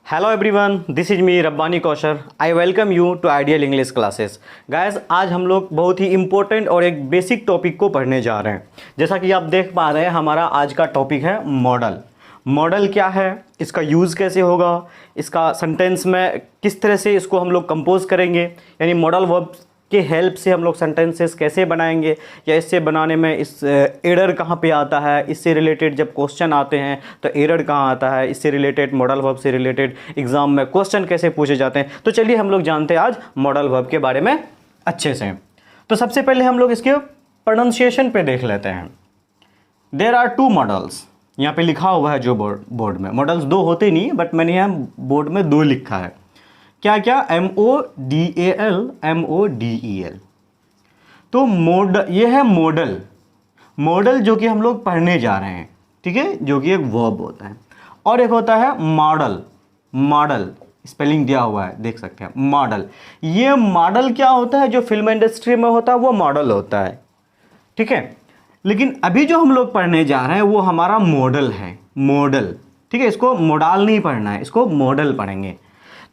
Hello everyone, this is me Rabbani Kaushar. I welcome you to ideal English classes. Guys, आज हम लोग बहुत ही important और एक बेसिक टॉपिक को पढ़ने जा रहे हैं। जैसा कि आप देख पा रहे हैं, हमारा आज का टॉपिक है मॉडल। मॉडल क्या है, इसका यूज़ कैसे होगा, इसका सेंटेंस में किस तरह से इसको हम लोग कंपोज करेंगे, यानी मॉडल वर्ब के हेल्प से हम लोग सेंटेंसेस कैसे बनाएंगे, या इससे बनाने में इस एरर कहाँ पे आता है, इससे रिलेटेड जब क्वेश्चन आते हैं तो एरर कहाँ आता है, इससे रिलेटेड मॉडल वर्ब से रिलेटेड एग्जाम में क्वेश्चन कैसे पूछे जाते हैं। तो चलिए हम लोग जानते हैं आज मॉडल वर्ब के बारे में अच्छे से। तो सबसे पहले हम लोग इसके प्रोनाउंसिएशन पे देख लेते हैं। देयर आर टू मॉडल्स, यहाँ पे लिखा हुआ है जो बोर्ड में। मॉडल्स दो होते नहीं, बट मैंने यहाँ बोर्ड में दो लिखा है। क्या क्या? MODAL, MODEL। तो ये है मॉडल। मॉडल जो कि हम लोग पढ़ने जा रहे हैं, ठीक है, जो कि एक वर्ब होता है। और एक होता है मॉडल। मॉडल स्पेलिंग दिया हुआ है, देख सकते हैं, मॉडल। ये मॉडल क्या होता है? जो फिल्म इंडस्ट्री में होता है वो मॉडल होता है, ठीक है। लेकिन अभी जो हम लोग पढ़ने जा रहे हैं वो हमारा मॉडल है, मॉडल, ठीक है। इसको मॉडल नहीं पढ़ना है, इसको मॉडल पढ़ेंगे।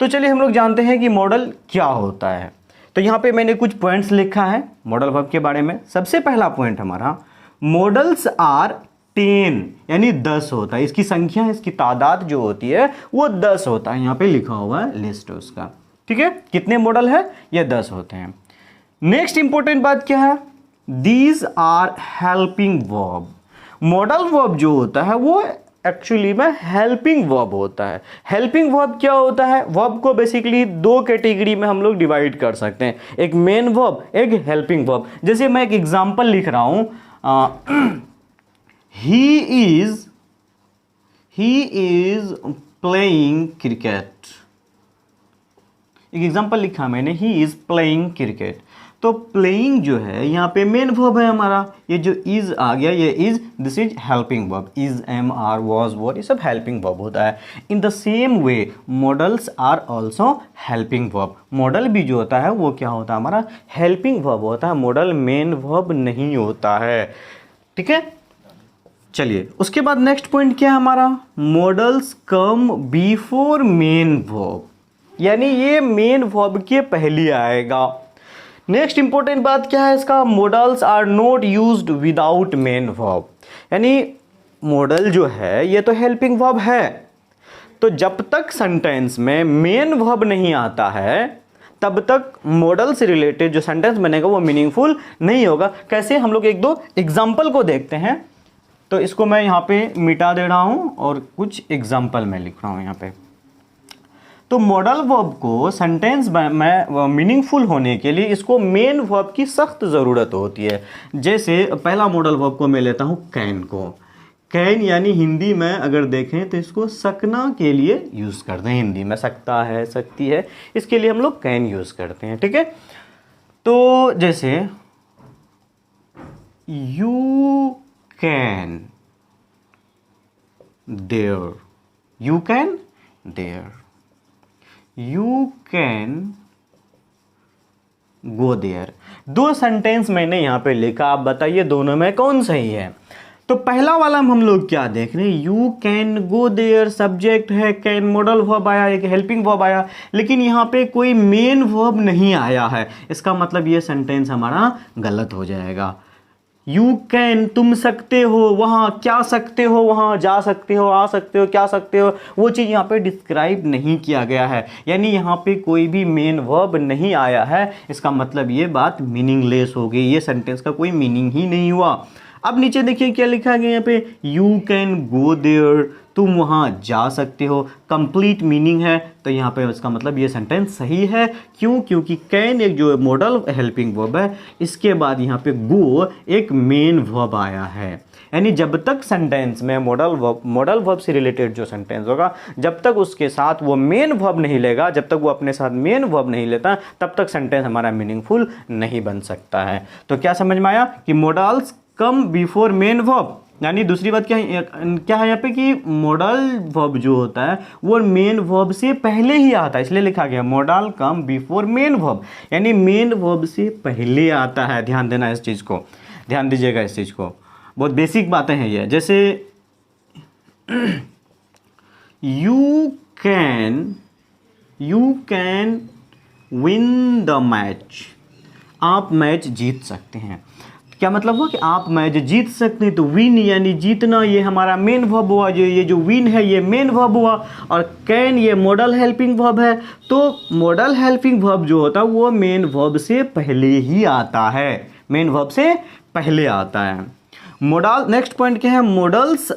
तो चलिए हम लोग जानते हैं कि मॉडल क्या होता है। तो यहाँ पे मैंने कुछ पॉइंट्स लिखा है मॉडल वर्ब के बारे में। सबसे पहला पॉइंट हमारा, मॉडल्स आर 10, यानी 10 होता है। इसकी संख्या, इसकी तादाद जो होती है वो 10 होता है। यहाँ पे लिखा हुआ है लिस्ट उसका, ठीक है। कितने मॉडल है? ये 10 होते हैं। नेक्स्ट इंपॉर्टेंट बात क्या है? These are helping verb. Modal verb जो होता है वो एक्चुअली में हेल्पिंग वर्ब होता है। हेल्पिंग वर्ब क्या होता है? वर्ब को बेसिकली दो कैटेगरी में हम लोग डिवाइड कर सकते हैं, एक मेन वर्ब, एक हेल्पिंग वर्ब। जैसे मैं एक एग्जांपल लिख रहा हूं, ही इज प्लेइंग क्रिकेट। एक एग्जांपल लिखा मैंने, ही इज प्लेइंग क्रिकेट। तो प्लेइंग जो है यहाँ पे मेन वर्ब है हमारा। ये जो इज आ गया, ये is, this is helping verb. Is, am, are, was, were, ये सब हेल्पिंग वर्ब होता है। In the same way models are also helping verb. Model भी जो होता है वो क्या होता है? हमारा हेल्पिंग वर्ब होता है। मॉडल मेन वर्ब नहीं होता है, ठीक है। चलिए उसके बाद नेक्स्ट पॉइंट क्या है हमारा? Models come before main verb, यानी ये मेन वर्ब के पहले आएगा। नेक्स्ट इंपॉर्टेंट बात क्या है इसका? Modals are not used without main verb, यानी मॉडल जो है ये तो हेल्पिंग वर्ब है। तो जब तक सेंटेंस में मेन वर्ब नहीं आता है तब तक मॉडल से रिलेटेड जो सेंटेंस बनेगा वो मीनिंगफुल नहीं होगा। कैसे? हम लोग एक दो एग्जाम्पल को देखते हैं। तो इसको मैं यहाँ पे मिटा दे रहा हूँ और कुछ एग्जाम्पल मैं लिख रहा हूँ यहाँ पे। तो मॉडल वर्ब को सेंटेंस में मीनिंगफुल होने के लिए इसको मेन वर्ब की सख्त ज़रूरत होती है। जैसे पहला मॉडल वर्ब को मैं लेता हूँ कैन को। कैन यानी हिंदी में अगर देखें तो इसको सकना के लिए यूज़ करते हैं। हिंदी में सकता है, सकती है, इसके लिए हम लोग कैन यूज़ करते हैं, ठीक है। तो जैसे you can there, you can there, you can go there. दो सेंटेंस मैंने यहां पे लिखा, आप बताइए दोनों में कौन सही है? तो पहला वाला हम लोग क्या देख रहे हैं? You can go there subject है, कैन मॉडल वर्ब आया, एक हेल्पिंग वर्ब आया, लेकिन यहाँ पे कोई मेन वर्ब नहीं आया है। इसका मतलब ये सेंटेंस हमारा गलत हो जाएगा। यू कैन, तुम सकते हो वहाँ, क्या सकते हो वहाँ, जा सकते हो, आ सकते हो, क्या सकते हो, वो चीज़ यहाँ पे डिस्क्राइब नहीं किया गया है। यानी यहाँ पे कोई भी मेन वर्ब नहीं आया है। इसका मतलब ये बात मीनिंगलेस हो गई, ये सेंटेंस का कोई मीनिंग ही नहीं हुआ। अब नीचे देखिए क्या लिखा गया यहाँ पे, यू कैन गो देयर, तुम वहाँ जा सकते हो। कंप्लीट मीनिंग है, तो यहाँ पे इसका मतलब ये सेंटेंस सही है। क्यों? क्योंकि कैन एक जो मॉडल हेल्पिंग वर्ब है, इसके बाद यहाँ पे गो एक मेन वर्ब आया है। यानी जब तक सेंटेंस में मॉडल वर्ब से रिलेटेड जो सेंटेंस होगा, जब तक उसके साथ वो मेन वर्ब नहीं लेगा, जब तक वो अपने साथ मेन वर्ब नहीं लेता, तब तक सेंटेंस हमारा मीनिंगफुल नहीं बन सकता है। तो क्या समझ में आया कि models come before main verb, यानी दूसरी बात क्या है यहाँ पे कि मॉडल वर्ब जो होता है वो मेन वर्ब से पहले ही आता है, इसलिए लिखा गया model come before main verb, यानी मेन वर्ब से पहले आता है। ध्यान देना इस चीज़ को, ध्यान दीजिएगा इस चीज़ को, बहुत बेसिक बातें हैं ये। जैसे you can, you can win the match, आप मैच जीत सकते हैं। क्या मतलब हुआ कि आप मैच जीत सकते हैं। तो विन यानी जीतना, ये हमारा मेन वर्ब हुआ। ये जो विन है ये मेन वर्ब हुआ, और कैन ये मॉडल हेल्पिंग वर्ब है। तो मॉडल हेल्पिंग वर्ब जो होता है वो मेन वर्ब से पहले ही आता है, मेन वर्ब से पहले आता है। मॉडल, नेक्स्ट पॉइंट क्या है, modals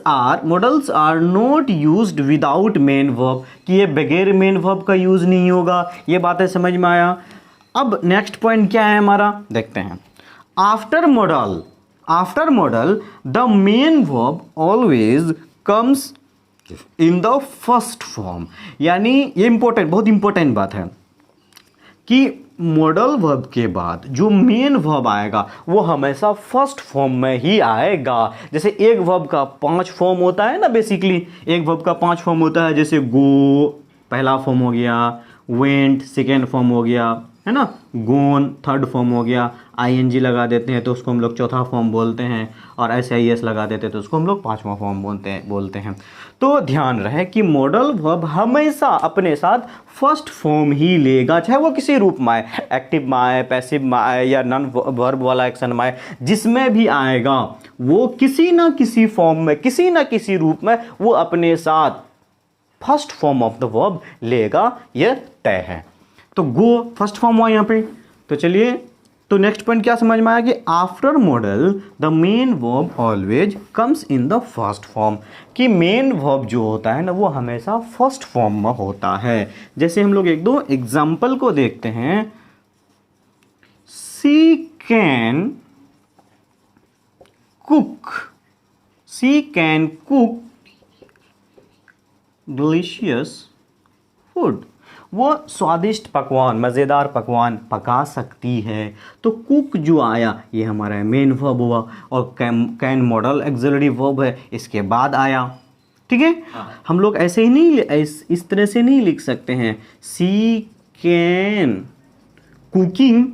are not used without main verb, कि ये बगैर मेन वर्ब का यूज नहीं होगा। ये बातें समझ में आया। अब नेक्स्ट पॉइंट क्या है हमारा, देखते हैं। After model the main verb always comes in the first form. यानी ये इंपॉर्टेंट, बहुत इंपॉर्टेंट बात है कि मॉडल वर्ब के बाद जो मेन वर्ब आएगा वो हमेशा फर्स्ट फॉर्म में ही आएगा। जैसे एक वर्ब का 5 फॉर्म होता है ना, बेसिकली एक वर्ब का 5 फॉर्म होता है। जैसे गो पहला फॉर्म हो गया, वेंट सेकेंड फॉर्म हो गया, है ना, गोन थर्ड फॉर्म हो गया, आईएनजी लगा देते हैं तो उसको हम लोग चौथा फॉर्म बोलते हैं, और एसआईएस लगा देते हैं तो उसको हम लोग 5वां फॉर्म बोलते हैं। तो ध्यान रहे कि मॉडल वर्ब हमेशा अपने साथ फर्स्ट फॉर्म ही लेगा, चाहे वो किसी रूप में आए, एक्टिव में आए, पैसिव में आए, या नॉन वर्ब वाला एक्शन में आए, जिसमें भी आएगा वो किसी ना किसी फॉर्म में, किसी ना किसी रूप में वो अपने साथ first form of the verb लेगा, यह तय है। तो गो फर्स्ट फॉर्म हुआ यहाँ पे। तो चलिए, तो नेक्स्ट पॉइंट क्या समझ में आया कि after model the main verb always comes in the first form, कि मेन वर्ब जो होता है ना वो हमेशा फर्स्ट फॉर्म में होता है। जैसे हम लोग एक दो एग्जाम्पल को देखते हैं। She can cook delicious food, वो स्वादिष्ट पकवान, मज़ेदार पकवान पका सकती है। तो कुक जो आया ये हमारा मेन वर्ब हुआ, और कैन मॉडल एक्सिलरी वर्ब है, इसके बाद आया। ठीक है, हम लोग ऐसे ही नहीं, इस तरह से नहीं लिख सकते हैं। She can cooking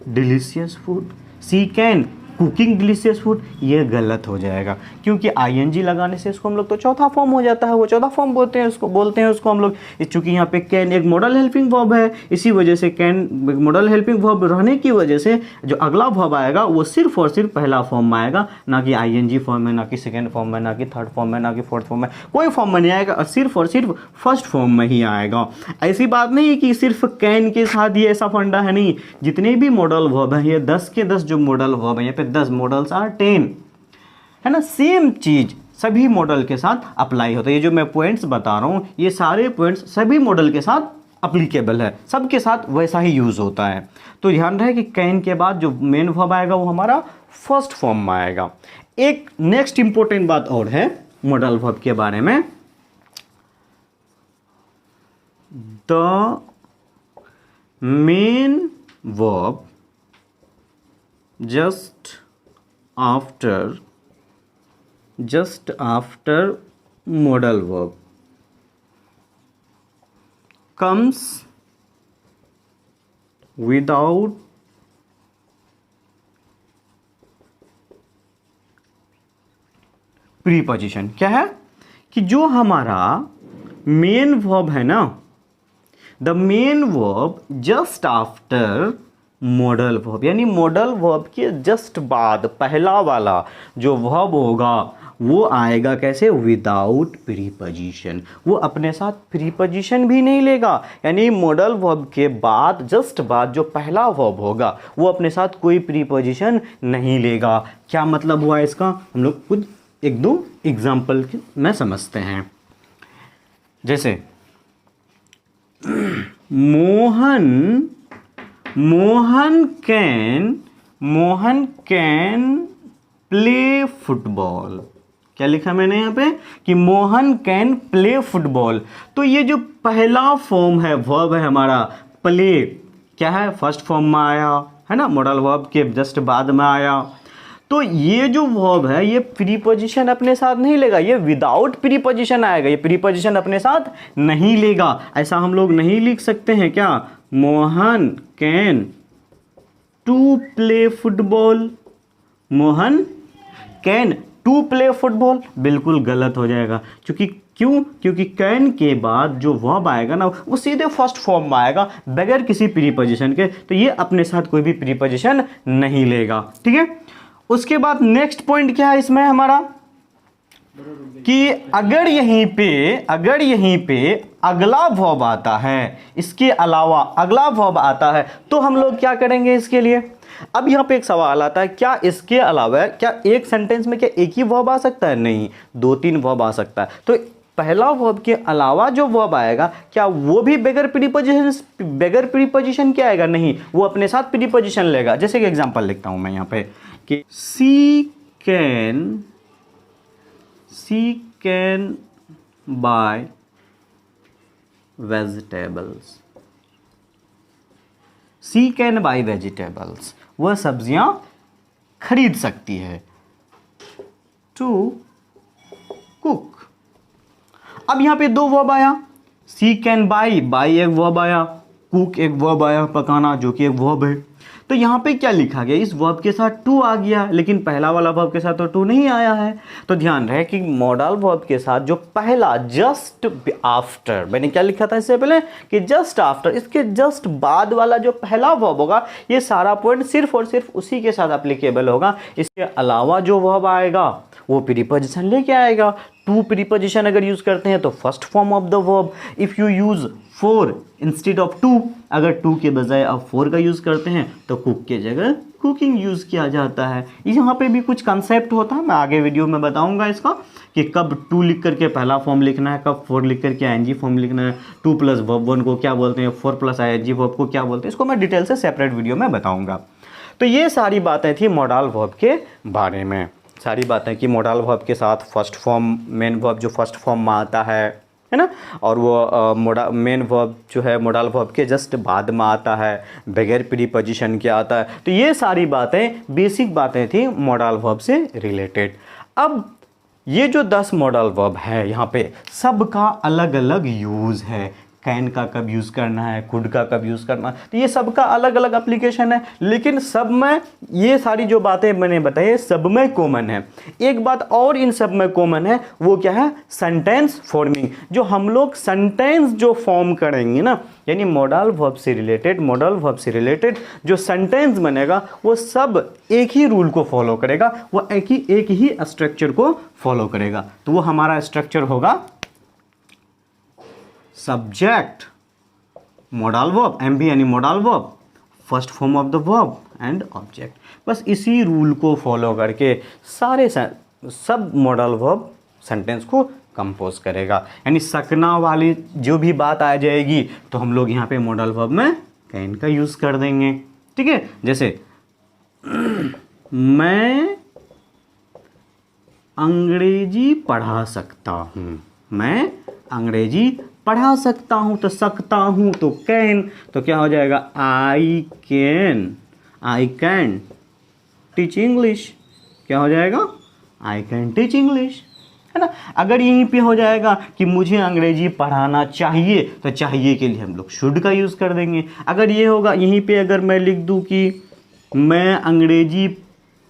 delicious food, she can cooking delicious food, ये गलत हो जाएगा, क्योंकि आईएनजी लगाने से इसको हम लोग तो चौथा फॉर्म हो जाता है, वो चौथा फॉर्म बोलते हैं उसको हम लोग। चूंकि यहाँ पे कैन एक मॉडल हेल्पिंग वर्ब है, इसी वजह से कैन मॉडल हेल्पिंग वर्ब रहने की वजह से जो अगला वर्ब आएगा वो सिर्फ और सिर्फ पहला फॉर्म में आएगा, ना कि आईएनजी फॉर्म में, ना कि सेकेंड फॉर्म में, ना कि थर्ड फॉर्म में, ना कि फोर्थ फॉर्म में, कोई फॉर्म में नहीं आएगा, और सिर्फ फर्स्ट फॉर्म में ही आएगा। ऐसी बात नहीं है कि सिर्फ कैन के साथ ये ऐसा फंडा है, नहीं। जितने भी मॉडल वर्ब है, ये 10 के 10 जो मॉडल वर्ब है, यहाँ पे 10 मॉडल्स आर 10, है ना। सेम चीज सभी मॉडल के साथ अप्लाई होता है। ये जो मैं पॉइंट्स बता रहा हूं, ये सारे पॉइंट्स सभी मॉडल के साथ अप्लीकेबल है, सबके साथ वैसा ही यूज होता है। तो ध्यान रहे कि कैन के बाद जो मेन वर्ब आएगा वो हमारा फर्स्ट फॉर्म में आएगा। एक नेक्स्ट इंपॉर्टेंट बात और है मॉडल वर्ब के बारे में, the main verb just after modal verb comes without preposition. क्या है कि जो हमारा मेन वर्ब है ना, the main verb just after modal verb, यानी मॉडल वर्ब के जस्ट बाद पहला वाला जो वर्ब होगा वो आएगा कैसे, विदाउट प्रीपोजिशन। वो अपने साथ प्रीपोजिशन भी नहीं लेगा, यानी मॉडल वर्ब के बाद जस्ट बाद जो पहला वर्ब होगा वो अपने साथ कोई प्रीपोजिशन नहीं लेगा। क्या मतलब हुआ इसका, हम लोग खुद एक दो एग्जाम्पल में समझते हैं। जैसे मोहन कैन प्ले फुटबॉल। क्या लिखा मैंने यहाँ पे कि मोहन कैन प्ले फुटबॉल। तो ये जो पहला फॉर्म है, वर्ब है हमारा प्ले, क्या है, फर्स्ट फॉर्म में आया, है ना, मॉडल वर्ब के जस्ट बाद में आया। तो ये जो वर्ब है ये प्रीपोजिशन अपने साथ नहीं लेगा, ये विदाउट प्रीपोजिशन आएगा, ये प्रीपोजिशन अपने साथ नहीं लेगा। ऐसा हम लोग नहीं लिख सकते हैं क्या, Mohan can to play football, Mohan can to play football, बिल्कुल गलत हो जाएगा। क्योंकि कैन के बाद जो वर्ब आएगा ना वो सीधे फर्स्ट फॉर्म में आएगा बगैर किसी प्रीपोजिशन के, तो ये अपने साथ कोई भी प्रीपोजिशन नहीं लेगा। ठीक है, उसके बाद नेक्स्ट पॉइंट क्या है इसमें हमारा कि अगर यहीं पे अगला वर्ब आता है, इसके अलावा अगला वर्ब आता है, तो हम लोग क्या करेंगे इसके लिए। अब यहाँ पे एक सवाल आता है, क्या इसके अलावा क्या एक सेंटेंस में क्या एक ही वर्ब आ सकता है? नहीं, 2-3 वर्ब आ सकता है। तो पहला वर्ब के अलावा जो वर्ब आएगा क्या वो भी बगैर प्रीपोजिशन क्या आएगा? नहीं, वो अपने साथ प्रीपोजिशन लेगा। जैसे कि एग्जांपल लिखता हूं मैं यहाँ पे कि she can buy vegetables. She can buy vegetables, वह सब्जियां खरीद सकती है। टू कुक, अब यहां पे 2 वर्ब आया, सी कैन बाय एक वर्ब आया, कुक एक वर्ब आया, पकाना, जो कि एक वर्ब है। तो यहाँ पे क्या लिखा गया, इस वर्ब के साथ टू आ गया, लेकिन पहला वाला वर्ब के साथ तो टू नहीं आया है। तो ध्यान रहे कि मॉडल वर्ब के साथ जो पहला जस्ट आफ्टर, मैंने क्या लिखा था इससे पहले कि जस्ट आफ्टर, इसके जस्ट बाद वाला जो पहला वर्ब होगा ये सारा पॉइंट सिर्फ और सिर्फ उसी के साथ एप्लीकेबल होगा। इसके अलावा जो वर्ब आएगा वो प्रीपोजिशन लेके आएगा। टू प्रीपोजिशन अगर यूज करते हैं तो first form of the verb. If you use for instead of to, अगर टू के बजाय आप फोर का यूज करते हैं तो कुक के जगह कुकिंग यूज किया जाता है। यहाँ पे भी कुछ कंसेप्ट होता है, मैं आगे वीडियो में बताऊंगा इसका कि कब टू लिख करके पहला फॉर्म लिखना है, कब फोर लिख करके आईएनजी फॉर्म लिखना है, 2 प्लस वर्ब 1 को क्या बोलते हैं, 4 प्लस आईएनजी वर्ब को क्या बोलते हैं, इसको मैं डिटेल से सेपरेट वीडियो में बताऊंगा। तो ये सारी बातें थी मॉडल वर्ब के बारे में, सारी बातें कि मॉडल वर्ब के साथ फर्स्ट फॉर्म, मेन वर्ब जो फर्स्ट फॉर्म में आता है ना, और वो मेन वर्ब जो है मॉडल वर्ब के जस्ट बाद में आता है, बगैर प्रीपोजिशन के आता है। तो ये सारी बातें बेसिक बातें थी मॉडल वर्ब से रिलेटेड। अब ये जो 10 मॉडल वर्ब है यहाँ पे सबका अलग अलग यूज़ है। कैन का कब यूज़ करना है, कुड का कब यूज़ करना है, तो ये सबका अलग अलग एप्लीकेशन है, लेकिन सब में ये सारी जो बातें मैंने बताई सब में कॉमन है। एक बात और इन सब में कॉमन है, वो क्या है, सेंटेंस फॉर्मिंग। जो हम लोग सेंटेंस जो फॉर्म करेंगे ना, यानी मॉडल वर्ब से रिलेटेड जो सेंटेंस बनेगा वो सब एक ही रूल को फॉलो करेगा, वो एक ही स्ट्रक्चर को फॉलो करेगा। तो वो हमारा स्ट्रक्चर होगा सब्जेक्ट, मॉडल वर्ब, एमवी यानी modal verb, first form of the verb and object. बस इसी रूल को फॉलो करके सारे सब मॉडल वर्ब सेंटेंस को कंपोज करेगा। यानी सकना वाली जो भी बात आ जाएगी तो हम लोग यहाँ पे मॉडल वर्ब में कैन का यूज कर देंगे। ठीक है, जैसे मैं अंग्रेजी पढ़ा सकता हूँ, मैं अंग्रेजी पढ़ा सकता हूँ, तो सकता हूँ तो कैन, तो क्या हो जाएगा, आई कैन टीच इंग्लिश, क्या हो जाएगा, आई कैन टीच इंग्लिश, है ना। अगर यहीं पे हो जाएगा कि मुझे अंग्रेजी पढ़ाना चाहिए, तो चाहिए के लिए हम लोग शुड का यूज़ कर देंगे। अगर ये होगा यहीं पे, अगर मैं लिख दूँ कि मैं अंग्रेजी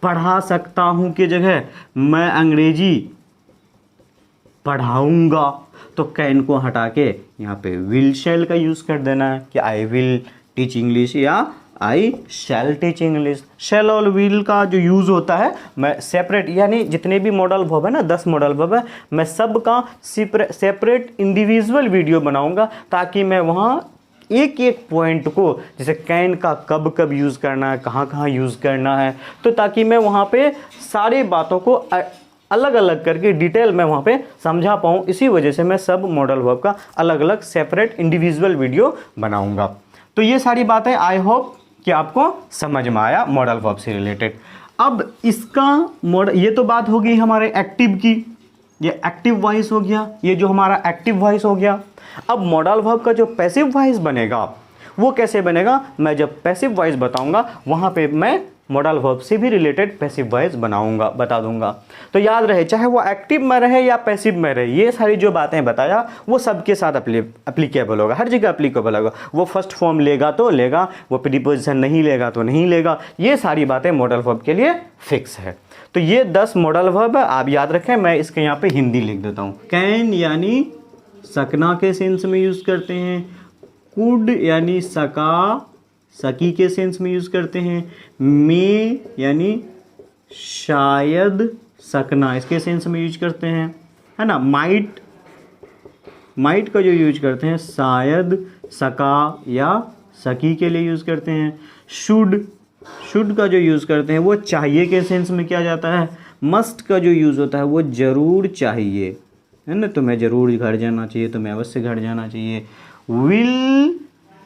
पढ़ा सकता हूँ के जगह मैं अंग्रेजी पढ़ाऊँगा, तो कैन को हटा के यहाँ पे विल शैल का यूज़ कर देना है कि आई विल टीच इंग्लिश या आई शैल टीच इंग्लिश। शैल और विल का जो यूज़ होता है मैं सेपरेट, यानी जितने भी मॉडल वर्ब है ना, 10 मॉडल वर्ब है, मैं सब का सेपरेट इंडिविजुअल वीडियो बनाऊंगा, ताकि मैं वहाँ एक एक पॉइंट को, जैसे कैन का कब कब यूज़ करना है, कहाँ कहाँ यूज़ करना है, तो ताकि मैं वहाँ पे सारी बातों को अलग अलग करके डिटेल में वहाँ पे समझा पाऊँ। इसी वजह से मैं सब मॉडल वर्ब का अलग अलग सेपरेट इंडिविजुअल वीडियो बनाऊँगा। तो ये सारी बातें आई होप कि आपको समझ में आया मॉडल वर्ब से रिलेटेड। अब इसका ये तो बात होगी हमारे एक्टिव की, ये एक्टिव वॉइस हो गया, ये जो हमारा एक्टिव वॉइस हो गया। अब मॉडल वर्ब का जो पैसिव वॉइस बनेगा वो कैसे बनेगा, मैं जब पैसिव वॉइस बताऊंगा वहाँ पे मैं मॉडल वर्ब से भी रिलेटेड पैसिव वॉइस बता दूंगा। तो याद रहे, चाहे वो एक्टिव में रहे या पैसिव में रहे, ये सारी जो बातें बताया वो सबके साथ एप्लीकेबल होगा, हर जगह एप्लीकेबल होगा। वो फर्स्ट फॉर्म लेगा तो लेगा, वो प्रीपोजिशन नहीं लेगा तो नहीं लेगा। ये सारी बातें मॉडल वर्ब के लिए फिक्स है। तो ये 10 मॉडल वर्ब है, आप याद रखें। मैं इसके यहाँ पे हिंदी लिख देता हूँ। कैन यानी सकना के सेंस में यूज़ करते हैं, कुड यानी सका सकी के सेंस में यूज़ करते हैं, मे यानी शायद सकना इसके सेंस में यूज करते हैं, है ना। माइट माइट का जो यूज करते हैं शायद सका या सकी के लिए यूज़ करते हैं। शुड का जो यूज़ करते हैं वो चाहिए के सेंस में किया जाता है। मस्ट का जो यूज़ होता है वो ज़रूर चाहिए, है ना, तुम्हें ज़रूर घर जाना चाहिए, तुम्हें अवश्य घर जाना चाहिए। विल,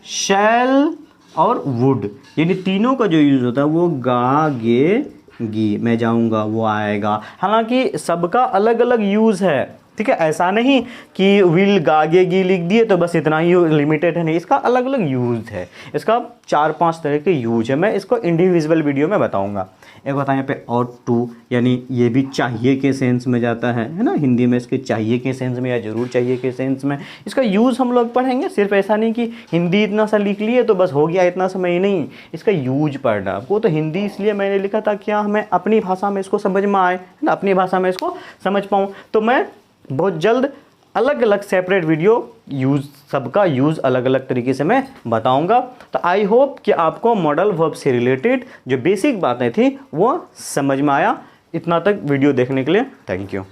शैल और वुड, यानी तीनों का जो यूज़ होता है वो गा गे गी, मैं जाऊंगा वो आएगा। हालांकि सबका अलग अलग यूज़ है, ठीक है। ऐसा नहीं कि विल गागे गी लिख दिए तो बस इतना ही लिमिटेड है, नहीं, इसका अलग अलग यूज़ है, इसका 4-5 तरह के यूज है। मैं इसको इंडिविजुअल वीडियो में बताऊंगा। एक होता है यहाँ पे ऑट टू, यानी ये भी चाहिए के सेंस में जाता है ना, हिंदी में इसके चाहिए के सेंस में या ज़रूर चाहिए के सेंस में इसका यूज़ हम लोग पढ़ेंगे। सिर्फ ऐसा नहीं कि हिंदी इतना सा लिख लिए तो बस हो गया, इतना समय नहीं, इसका यूज पढ़ना। वो तो हिंदी इसलिए मैंने लिखा था क्या हमें अपनी भाषा में इसको समझ में आए, है ना, अपनी भाषा में इसको समझ पाऊँ। तो मैं बहुत जल्द अलग अलग सेपरेट वीडियो यूज़, सबका यूज़ अलग अलग तरीके से मैं बताऊंगा। तो आई होप कि आपको मॉडल वर्ब से रिलेटेड जो बेसिक बातें थी वो समझ में आया। इतना तक वीडियो देखने के लिए थैंक यू।